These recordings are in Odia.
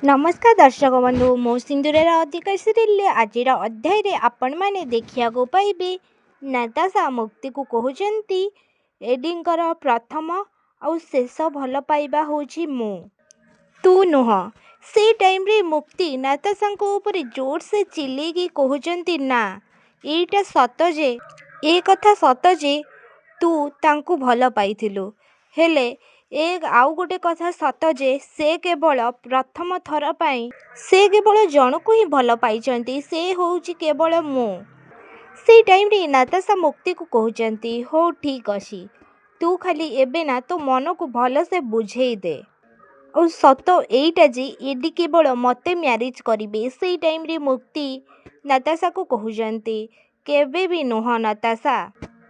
नमस्कार दर्शक बंधु मो सिंदूरर अधिक सीरियल आज अध्याय आपण मैंने देखा पाइबे नाताशा मुक्ति को कहते एडिंकर प्रथम आउ शेष भल पाइबा होची मु तू नुह से टाइम रे मुक्ति नाताशा ऊपर जोर से चिल्लेकी कहते ना एटा सत जे ए कथा सत जे तू तांकु भल पाइथिलु हेले ए आउ गोटे कथा सत जे से केवल प्रथम थर पाई से केवल जणको ही भल पाइचंती से होउची केवल मु से टाइम रे नाताशा मुक्ति को कहते हो ठीक अछि तू खाली एबे ना तो मन को भल से बुझेई दे और सत एटा जे एडी केवल मते मैरिज करिवे से टाइम रे मुक्ति नाताशा को कहते केबे भी नुह नाताशा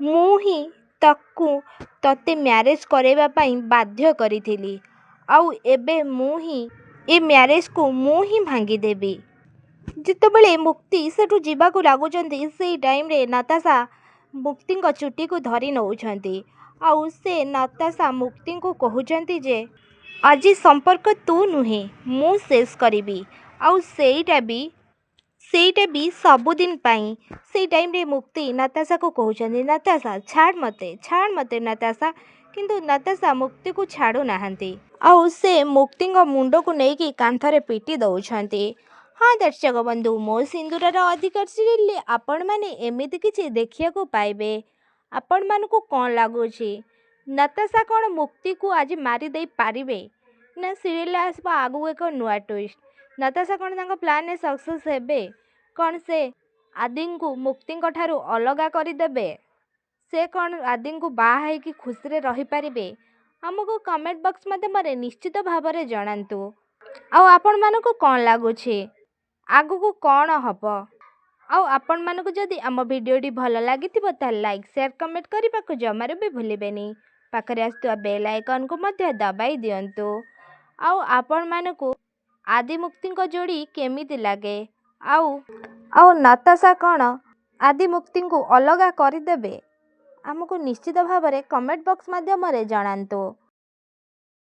मु ही ताकू तते मैरिज करेबा पाई बाध्य करिथिली आउ एबे मु ही ए मैरिज को मु ही भांगी देबी जितेबले मुक्ति सेठू जीवाकू लागुचंती से टाइम रे नाताशा मुक्ति चुटी को धरी नौछंती आउ से नाताशा मुक्ति को कहउचंती जे आज संपर्क तू नुहे मु शेष करिबी आउ ସେଇଟା ବି ସବୁଦିନ ପାଇଁ ସେଇ ଟାଇମ୍ରେ ମୁକ୍ତି ନାତାଶାକୁ କହୁଛନ୍ତି ନାତାଶା ଛାଡ଼ ମତେ ନାତାଶା କିନ୍ତୁ ନାତାଶା ମୁକ୍ତିକୁ ଛାଡ଼ୁନାହାନ୍ତି ଆଉ ସେ ମୁକ୍ତିଙ୍କ ମୁଣ୍ଡକୁ ନେଇକି କାନ୍ଥରେ ପିଟି ଦେଉଛନ୍ତି। ହଁ ଦର୍ଶକ ବନ୍ଧୁ ମୋ ସିନ୍ଦୁରର ଅଧିକାର ସିରିଏଲରେ ଆପଣମାନେ ଏମିତି କିଛି ଦେଖିବାକୁ ପାଇବେ। ଆପଣମାନଙ୍କୁ କ'ଣ ଲାଗୁଛି ନାତାଶା କ'ଣ ମୁକ୍ତିକୁ ଆଜି ମାରିଦେଇ ପାରିବେ ନା ସିରିଏଲରେ ଆସିବ ଆଗକୁ ଏକ ନୂଆ ଟ୍ୱିଷ୍ଟ ନାତାଶା କ'ଣ ତାଙ୍କ ପ୍ଲାନ୍ରେ ସକ୍ସେସ୍ ହେବେ କ'ଣ ସେ ଆଦିଙ୍କୁ ମୁକ୍ତିଙ୍କ ଠାରୁ ଅଲଗା କରିଦେବେ ସେ କ'ଣ ଆଦିଙ୍କୁ ବାହା ହେଇକି ଖୁସିରେ ରହିପାରିବେ ଆମକୁ କମେଣ୍ଟ ବକ୍ସ ମାଧ୍ୟମରେ ନିଶ୍ଚିତ ଭାବରେ ଜଣାନ୍ତୁ। ଆଉ ଆପଣମାନଙ୍କୁ କ'ଣ ଲାଗୁଛି ଆଗକୁ କ'ଣ ହେବ ଆଉ ଆପଣମାନଙ୍କୁ ଯଦି ଆମ ଭିଡ଼ିଓଟି ଭଲ ଲାଗିଥିବ ତାହେଲେ ଲାଇକ୍ ସେୟାର କମେଣ୍ଟ କରିବାକୁ ଜମାରୁ ବି ଭୁଲିବେନି ପାଖରେ ଆସୁଥିବା ବେଲ୍ ଆଇକନ୍କୁ ମଧ୍ୟ ଦବାଇ ଦିଅନ୍ତୁ। ଆଉ ଆପଣମାନଙ୍କୁ ଆଦିମୁକ୍ତିଙ୍କ ଯୋଡ଼ି କେମିତି ଲାଗେ ଆଉ ନାତାଶା କ'ଣ ଆଦିମୁକ୍ତିଙ୍କୁ ଅଲଗା କରିଦେବେ ଆମକୁ ନିଶ୍ଚିତ ଭାବରେ କମେଣ୍ଟ ବକ୍ସ ମାଧ୍ୟମରେ ଜଣାନ୍ତୁ।